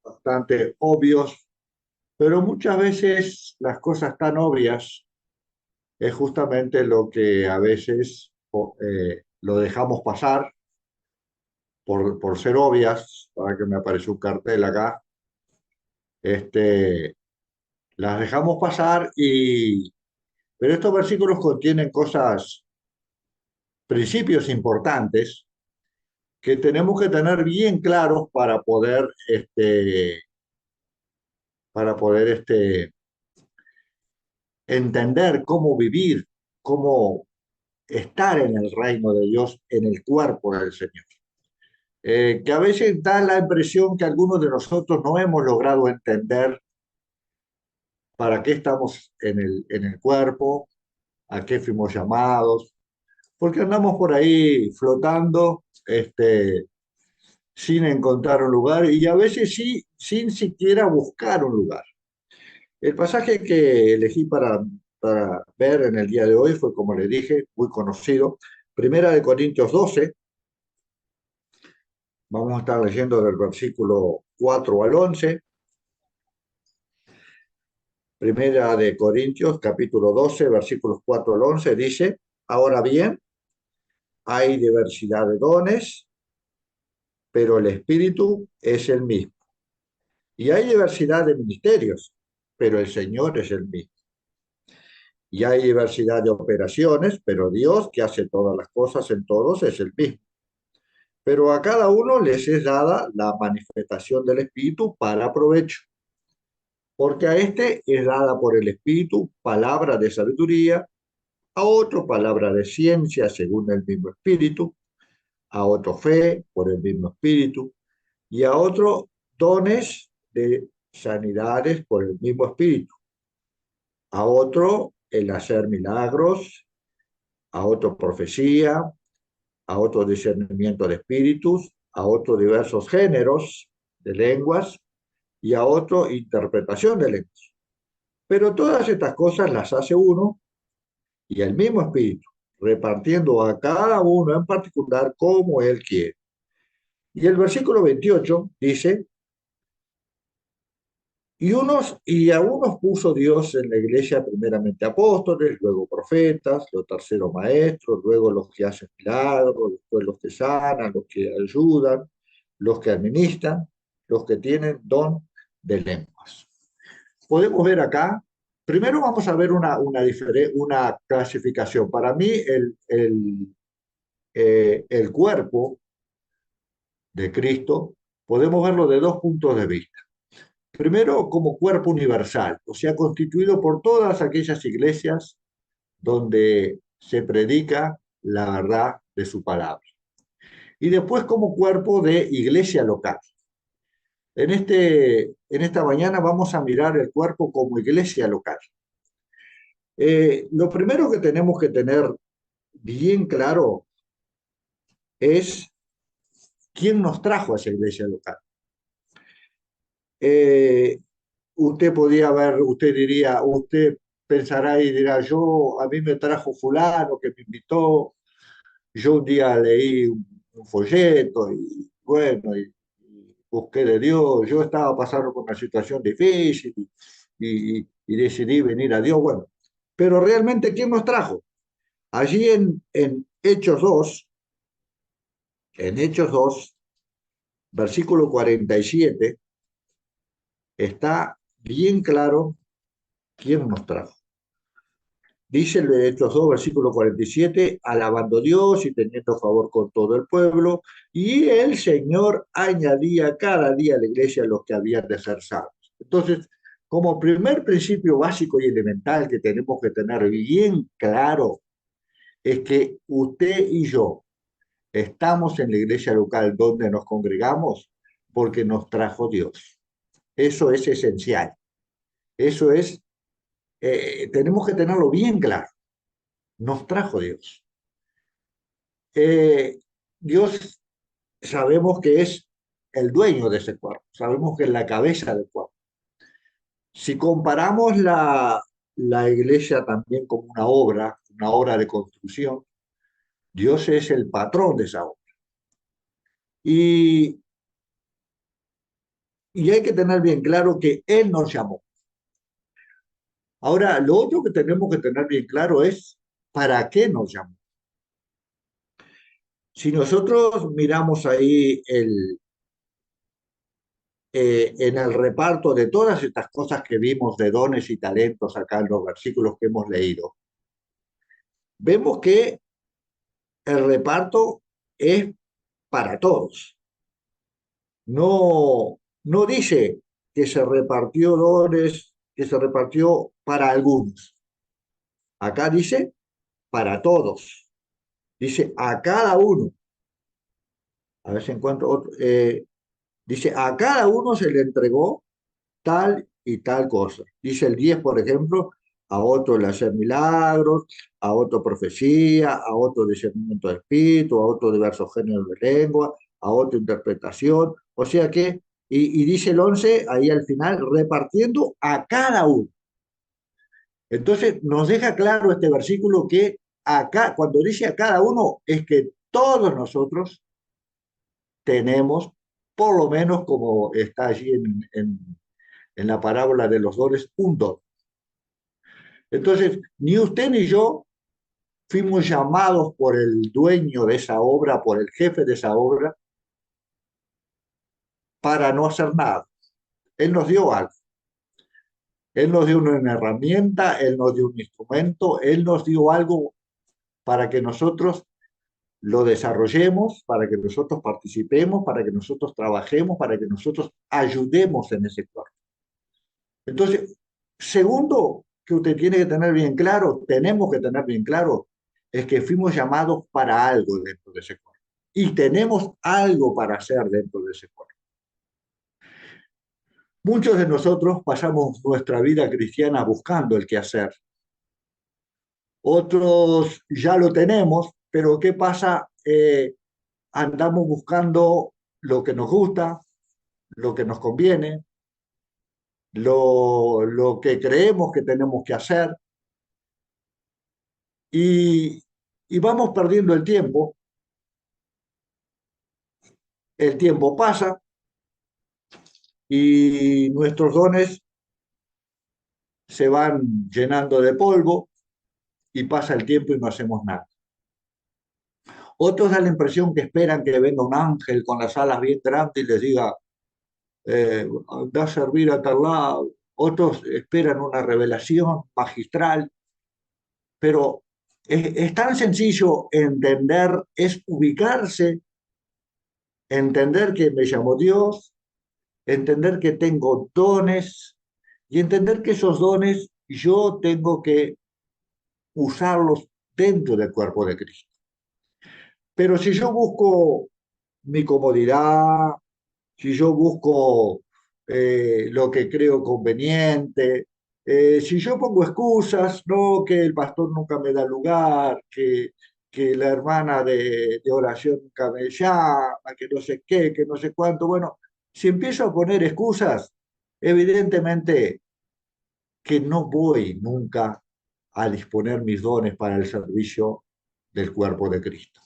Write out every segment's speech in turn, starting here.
bastante obvios, pero muchas veces las cosas tan obvias es justamente lo que a veces lo dejamos pasar por ser obvias. Para que me apareció un cartel acá, este, las dejamos pasar pero estos versículos contienen principios importantes que tenemos que tener bien claros para poder entender cómo vivir, cómo estar en el reino de Dios, en el cuerpo del Señor. Que a veces da la impresión que algunos de nosotros no hemos logrado entender para qué estamos en el cuerpo, a qué fuimos llamados, porque andamos por ahí flotando, sin encontrar un lugar y a veces sí, sin siquiera buscar un lugar. El pasaje que elegí para ver en el día de hoy fue, como les dije, muy conocido. Primera de Corintios 12. Vamos a estar leyendo del versículo 4 al 11. Primera de Corintios, capítulo 12, versículos 4 al 11, dice: ahora bien, hay diversidad de dones, pero el Espíritu es el mismo. Y hay diversidad de ministerios, pero el Señor es el mismo. Y hay diversidad de operaciones, pero Dios, que hace todas las cosas en todos, es el mismo. Pero a cada uno les es dada la manifestación del Espíritu para provecho. Porque a este es dada por el Espíritu palabra de sabiduría, a otro palabra de ciencia según el mismo Espíritu, a otro fe por el mismo Espíritu, y a otro dones de sanidades por el mismo Espíritu, a otro el hacer milagros, a otro profecía, a otro discernimiento de espíritus, a otro diversos géneros de lenguas y a otro interpretación de lenguas. Pero todas estas cosas las hace uno y el mismo espíritu, repartiendo a cada uno en particular como él quiere. Y el versículo 28 dice: y a unos puso Dios en la iglesia primeramente apóstoles, luego profetas, los terceros maestros, luego los que hacen milagros, después los que sanan, los que ayudan, los que administran, los que tienen don de lenguas. Podemos ver acá, primero vamos a ver una clasificación. Para mí el cuerpo de Cristo podemos verlo de dos puntos de vista. Primero, como cuerpo universal, o sea, constituido por todas aquellas iglesias donde se predica la verdad de su palabra. Y después como cuerpo de iglesia local. En esta mañana vamos a mirar el cuerpo como iglesia local. Lo primero que tenemos que tener bien claro es quién nos trajo a esa iglesia local. Eh, usted diría, usted pensará y dirá: a mí me trajo fulano que me invitó, yo un día leí un folleto y bueno, y busqué de Dios, yo estaba pasando por una situación difícil y decidí venir a Dios. Bueno, pero realmente, ¿quién nos trajo? Allí en Hechos 2, versículo 47, está bien claro quién nos trajo. Dice el de Hechos 2, versículo 47: alabando a Dios y teniendo favor con todo el pueblo, y el Señor añadía cada día a la iglesia los que habían de ser salvos. Entonces, como primer principio básico y elemental que tenemos que tener bien claro, es que usted y yo estamos en la iglesia local donde nos congregamos porque nos trajo Dios. Eso es esencial. Eso es, tenemos que tenerlo bien claro. Nos trajo Dios. Eh, Dios sabemos que es el dueño de ese cuerpo, sabemos que es la cabeza del cuerpo. Si comparamos la iglesia también como una obra de construcción, Dios es el patrón de esa obra. Y Y hay que tener bien claro que Él nos llamó. Ahora, lo otro que tenemos que tener bien claro es para qué nos llamó. Si nosotros miramos ahí en el reparto de todas estas cosas que vimos de dones y talentos acá en los versículos que hemos leído, vemos que el reparto es para todos. No, no dice que se repartió dones, que se repartió para algunos. Acá dice para todos. Dice a cada uno. A ver si encuentro otro. Dice a cada uno se le entregó tal y tal cosa. Dice el 10 por ejemplo, a otro el hacer milagros, a otro profecía, a otro discernimiento de espíritu, a otro diversos géneros de lengua, a otro interpretación. O sea que, y dice el 11 ahí al final, repartiendo a cada uno. Entonces nos deja claro este versículo que acá, cuando dice a cada uno, es que todos nosotros tenemos, por lo menos como está allí en la parábola de los dones, un don. Entonces, ni usted ni yo fuimos llamados por el dueño de esa obra, por el jefe de esa obra, para no hacer nada. Él nos dio algo. Él nos dio una herramienta, Él nos dio un instrumento, Él nos dio algo para que nosotros lo desarrollemos, para que nosotros participemos, para que nosotros trabajemos, para que nosotros ayudemos en ese cuerpo. Entonces, segundo que usted tiene que tener bien claro, tenemos que tener bien claro, es que fuimos llamados para algo dentro de ese cuerpo. Y tenemos algo para hacer dentro de ese cuerpo. Muchos de nosotros pasamos nuestra vida cristiana buscando el qué hacer. Otros ya lo tenemos, pero ¿qué pasa? Andamos buscando lo que nos gusta, lo que nos conviene, lo que creemos que tenemos que hacer y, y vamos perdiendo el tiempo pasa y nuestros dones se van llenando de polvo y pasa el tiempo y no hacemos nada. Otros dan la impresión que esperan que venga un ángel con las alas bien grandes y les diga, anda a servir a tal lado. Otros esperan una revelación magistral, pero es tan sencillo entender, es ubicarse, entender que me llamó Dios, entender que tengo dones y entender que esos dones yo tengo que usarlos dentro del cuerpo de Cristo. Pero si yo busco mi comodidad, si yo busco lo que creo conveniente, si yo pongo excusas, no que el pastor nunca me da lugar, que la hermana de oración nunca me llama, que no sé qué, que no sé cuánto, bueno, si empiezo a poner excusas, evidentemente que no voy nunca a disponer mis dones para el servicio del cuerpo de Cristo.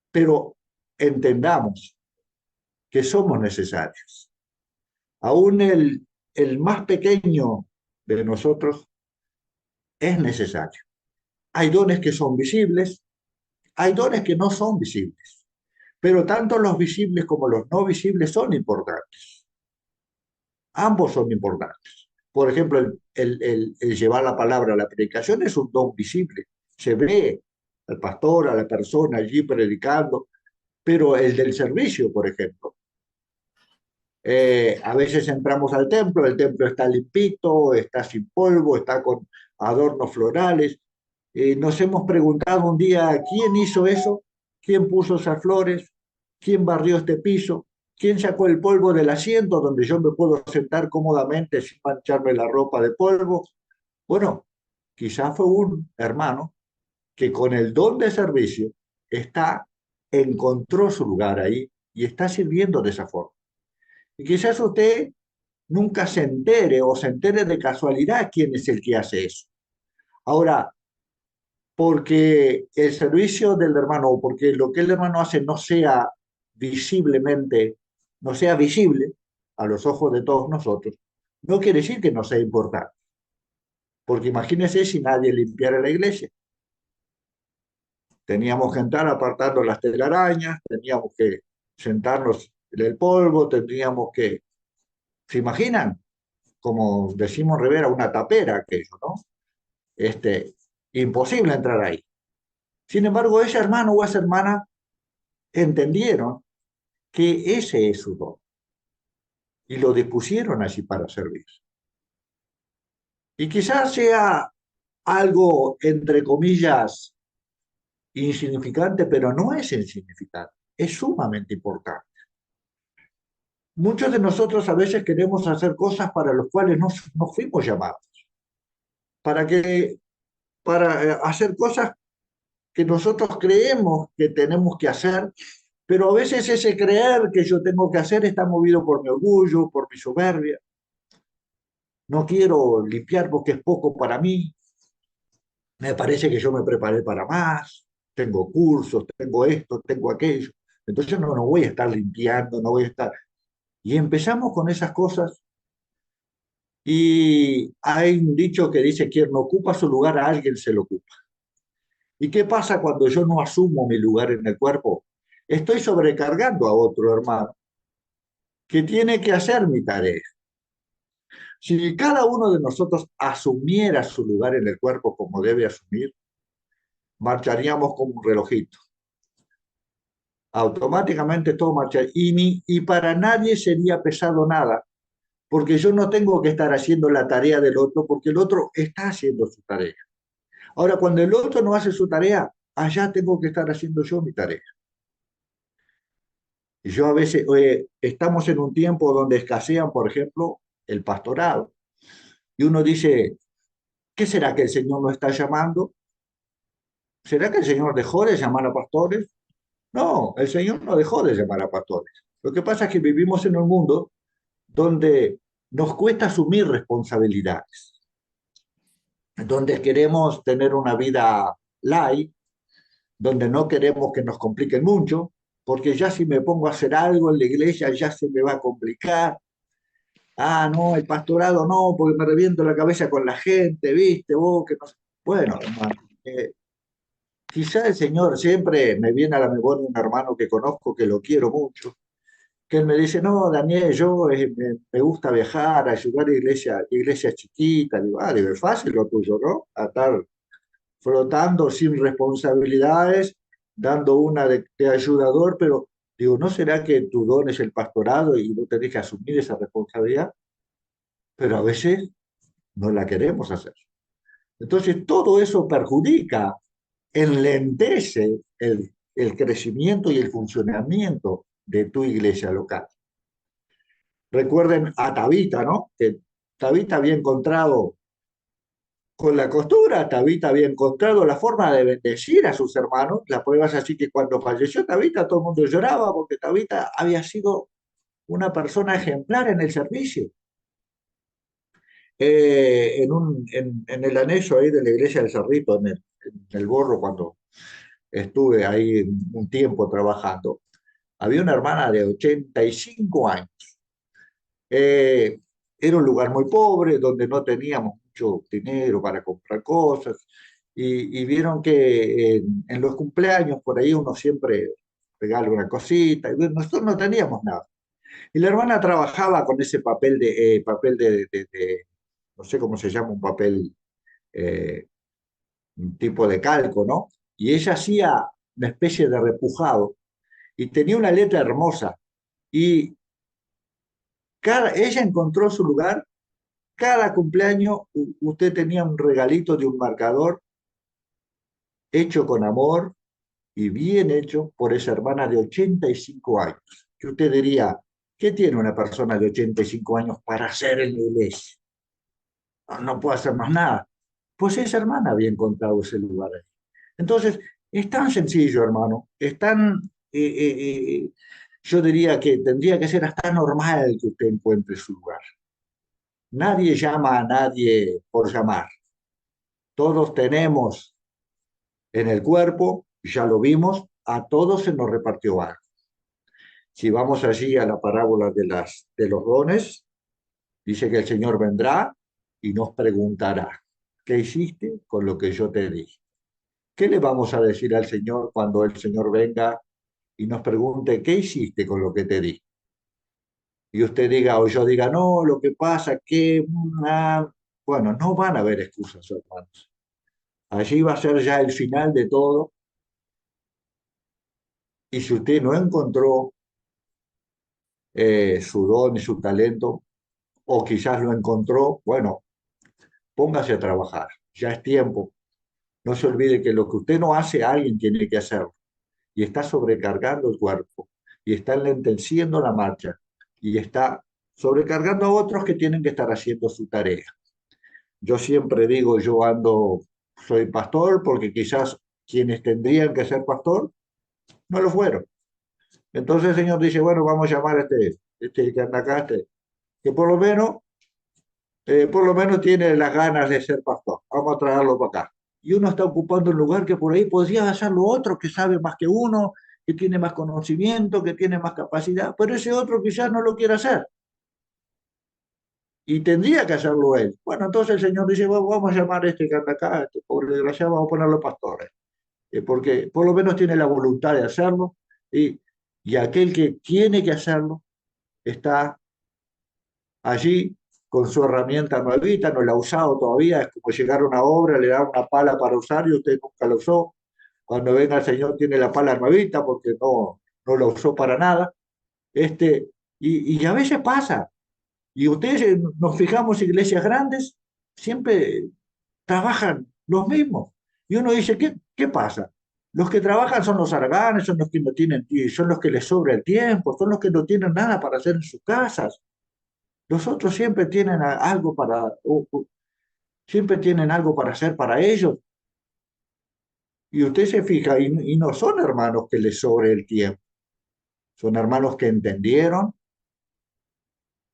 Pero entendamos que somos necesarios. Aún el más pequeño de nosotros es necesario. Hay dones que son visibles, hay dones que no son visibles, pero tanto los visibles como los no visibles son importantes. Ambos son importantes. Por ejemplo, el llevar la palabra a la predicación es un don visible. Se ve al pastor, a la persona allí predicando, pero el del servicio, por ejemplo, a veces entramos al templo, el templo está limpito, está sin polvo, está con adornos florales. Nos hemos preguntado un día, ¿quién hizo eso? ¿Quién puso esas flores? ¿Quién barrió este piso? ¿Quién sacó el polvo del asiento donde yo me puedo sentar cómodamente sin mancharme la ropa de polvo? Bueno, quizás fue un hermano que con el don de servicio encontró su lugar ahí y está sirviendo de esa forma. Y quizás usted nunca se entere o se entere de casualidad quién es el que hace eso. Ahora, porque el servicio del hermano o porque lo que el hermano hace no sea visiblemente, no sea visible, a los ojos de todos nosotros, no quiere decir que no sea importante. Porque imagínense si nadie limpiara la iglesia. Teníamos que entrar apartando las telarañas, teníamos que sentarnos en el polvo, tendríamos que, ¿se imaginan? Como decimos en Rivera, una tapera aquello, ¿no? Imposible entrar ahí. Sin embargo, ese hermano o esa hermana entendieron que ese es su don y lo dispusieron así para servir. Y quizás sea algo, entre comillas, insignificante, pero no es insignificante, es sumamente importante. Muchos de nosotros a veces queremos hacer cosas para las cuales no fuimos llamados, para, que, para hacer cosas que nosotros creemos que tenemos que hacer, pero a veces ese creer que yo tengo que hacer está movido por mi orgullo, por mi soberbia. No quiero limpiar porque es poco para mí, me parece que yo me preparé para más, tengo cursos, tengo esto, tengo aquello, entonces no voy a estar limpiando, no voy a estar... Y empezamos con esas cosas y hay un dicho que dice, quien no ocupa su lugar a alguien se lo ocupa. ¿Y qué pasa cuando yo no asumo mi lugar en el cuerpo? Estoy sobrecargando a otro hermano que tiene que hacer mi tarea. Si cada uno de nosotros asumiera su lugar en el cuerpo como debe asumir, marcharíamos como un relojito. Automáticamente todo marcha y para nadie sería pesado nada, porque yo no tengo que estar haciendo la tarea del otro, porque el otro está haciendo su tarea. Ahora, cuando el otro no hace su tarea, allá tengo que estar haciendo yo mi tarea. Y yo a veces, estamos en un tiempo donde escasean, por ejemplo, el pastorado. Y uno dice, ¿qué será que el Señor no está llamando? ¿Será que el Señor dejó de llamar a pastores? No, el Señor no dejó de llamar a pastores. Lo que pasa es que vivimos en un mundo donde nos cuesta asumir responsabilidades, donde queremos tener una vida light, donde no queremos que nos compliquen mucho, porque ya si me pongo a hacer algo en la iglesia ya se me va a complicar. Ah, no, el pastorado no, porque me reviento la cabeza con la gente, ¿viste? Vos, que no sé. Bueno, hermano, quizá el Señor siempre me viene a la memoria un hermano que conozco, que lo quiero mucho, que él me dice, no, Daniel, yo me gusta viajar, ayudar a iglesias chiquitas. Digo, es fácil lo tuyo, ¿no? A estar flotando sin responsabilidades, dando una de ayudador, pero digo, ¿no será que tu don es el pastorado y no tenés que asumir esa responsabilidad? Pero a veces no la queremos hacer. Entonces, todo eso perjudica, enlentece el crecimiento y el funcionamiento de tu iglesia local. Recuerden a Tabita, ¿no? Que Tabita había encontrado con la costura, Tabita había encontrado la forma de bendecir a sus hermanos. La prueba es así que cuando falleció Tabita, todo el mundo lloraba porque Tabita había sido una persona ejemplar en el servicio. En el anexo ahí de la iglesia del Cerrito, en el Borro, cuando estuve ahí un tiempo trabajando, había una hermana de 85 años. Eh, Era un lugar muy pobre, donde no teníamos mucho dinero para comprar cosas, y vieron que en los cumpleaños por ahí uno siempre regala una cosita, y bueno, nosotros no teníamos nada. Y la hermana trabajaba con ese papel no sé cómo se llama, un papel, eh, un tipo de calco, ¿no? Y ella hacía una especie de repujado y tenía una letra hermosa. Y ella encontró su lugar. Cada cumpleaños usted tenía un regalito de un marcador hecho con amor y bien hecho por esa hermana de 85 años. Que usted diría, ¿qué tiene una persona de 85 años para hacer en la iglesia? No puede hacer más nada. Pues esa hermana había encontrado ese lugar ahí. Entonces, es tan sencillo, hermano, es tan, yo diría que tendría que ser hasta normal que usted encuentre su lugar. Nadie llama a nadie por llamar. Todos tenemos en el cuerpo, ya lo vimos, a todos se nos repartió algo. Si vamos allí a la parábola de los dones, dice que el Señor vendrá y nos preguntará, ¿qué hiciste con lo que yo te di? ¿Qué le vamos a decir al Señor cuando el Señor venga y nos pregunte, ¿qué hiciste con lo que te di? Y usted diga, o yo diga, no, lo que pasa que, bueno, no van a haber excusas, hermanos. Allí va a ser ya el final de todo. Y si usted no encontró su don y su talento, o quizás lo encontró, bueno, póngase a trabajar. Ya es tiempo. No se olvide que lo que usted no hace, alguien tiene que hacerlo. Y está sobrecargando el cuerpo, y está enlenteciendo la marcha, y está sobrecargando a otros que tienen que estar haciendo su tarea. Yo siempre digo, yo ando, soy pastor, porque quizás quienes tendrían que ser pastor no lo fueron. Entonces el Señor dice, bueno, vamos a llamar a este que anda acá, que por lo menos tiene las ganas de ser pastor. Vamos a traerlo para acá. Y uno está ocupando un lugar que por ahí podría hacerlo otro, que sabe más que uno, que tiene más conocimiento, que tiene más capacidad, pero ese otro quizás no lo quiere hacer. Y tendría que hacerlo él. Bueno, entonces el Señor dice, vamos a llamar a este que anda acá, a este pobre desgraciado, vamos a ponerlo pastores, porque por lo menos tiene la voluntad de hacerlo, y, y aquel que tiene que hacerlo está allí con su herramienta nuevita, no la ha usado todavía, es como llegar a una obra, le dan una pala para usar y usted nunca la usó. Cuando venga el Señor tiene la pala nuevita porque no la usó para nada. Este, y a veces pasa, y ustedes nos fijamos, iglesias grandes, siempre trabajan los mismos. Y uno dice, ¿qué pasa? Los que trabajan son los haraganes, son los que no tienen, son los que les sobra el tiempo, son los que no tienen nada para hacer en sus casas. Los otros siempre tienen algo siempre tienen algo para hacer para ellos. Y usted se fija, y no son hermanos que les sobre el tiempo, son hermanos que entendieron,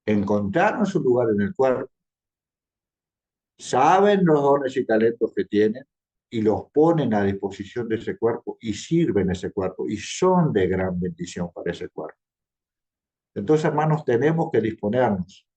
encontraron su lugar en el cuerpo, saben los dones y talentos que tienen y los ponen a disposición de ese cuerpo y sirven ese cuerpo y son de gran bendición para ese cuerpo. Entonces, hermanos, tenemos que disponernos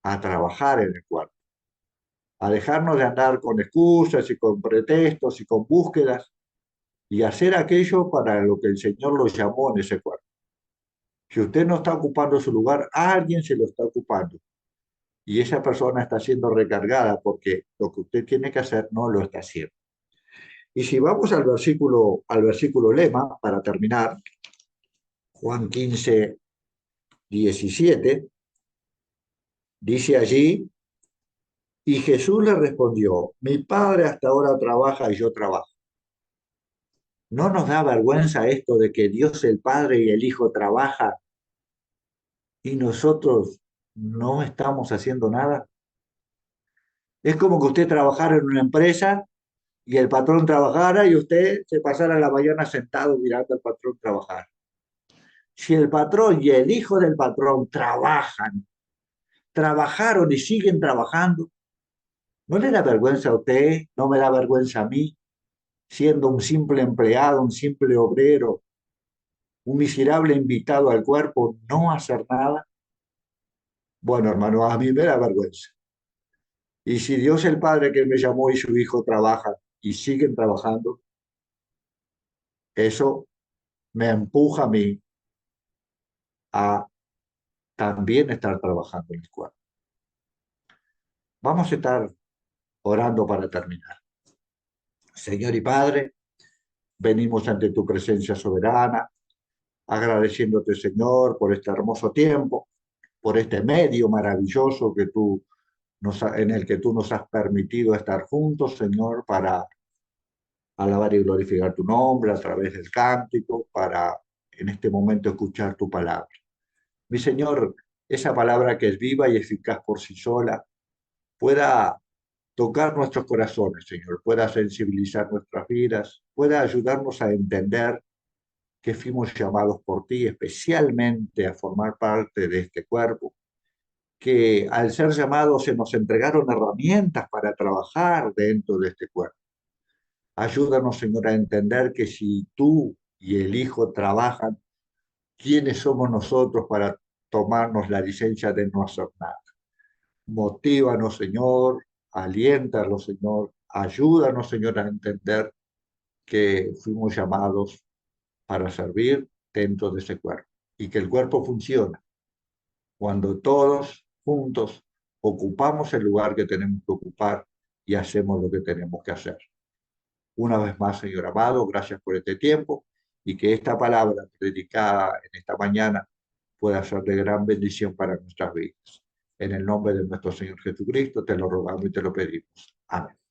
a trabajar en el cuerpo, a dejarnos de andar con excusas y con pretextos y con búsquedas y hacer aquello para lo que el Señor lo llamó en ese cuerpo. Si usted no está ocupando su lugar, alguien se lo está ocupando y esa persona está siendo recargada porque lo que usted tiene que hacer no lo está haciendo. Y si vamos al versículo lema, para terminar, Juan 15:17, dice allí, y Jesús le respondió, mi padre hasta ahora trabaja y yo trabajo. ¿No nos da vergüenza esto de que Dios el Padre y el Hijo trabajan y nosotros no estamos haciendo nada? Es como que usted trabajara en una empresa y el patrón trabajara y usted se pasara la mañana sentado mirando al patrón trabajar. Si el patrón y el hijo del patrón trabajaron y siguen trabajando, ¿no le da vergüenza a usted? ¿No me da vergüenza a mí? Siendo un simple empleado, un simple obrero, un miserable invitado al cuerpo, no hacer nada. Bueno, hermano, a mí me da vergüenza. Y si Dios el Padre que me llamó y su Hijo trabajan y siguen trabajando, eso me empuja a mí a también estar trabajando en el cuerpo. Vamos a estar orando para terminar. Señor y Padre, venimos ante tu presencia soberana, agradeciéndote, Señor, por este hermoso tiempo, por este medio maravilloso en el que tú nos has permitido estar juntos, Señor, para alabar y glorificar tu nombre a través del cántico, para en este momento escuchar tu palabra. Mi Señor, esa palabra que es viva y eficaz por sí sola, pueda tocar nuestros corazones, Señor, pueda sensibilizar nuestras vidas, pueda ayudarnos a entender que fuimos llamados por ti especialmente a formar parte de este cuerpo, que al ser llamados se nos entregaron herramientas para trabajar dentro de este cuerpo. Ayúdanos, Señor, a entender que si tú y el Hijo trabajan, ¿Quiénes somos nosotros para tomarnos la licencia de no hacer nada? Motívanos, Señor, aliéntanos, Señor, ayúdanos, Señor, a entender que fuimos llamados para servir dentro de ese cuerpo y que el cuerpo funciona cuando todos juntos ocupamos el lugar que tenemos que ocupar y hacemos lo que tenemos que hacer. Una vez más, Señor amado, gracias por este tiempo y que esta palabra predicada en esta mañana pueda ser de gran bendición para nuestras vidas. En el nombre de nuestro Señor Jesucristo te lo rogamos y te lo pedimos. Amén.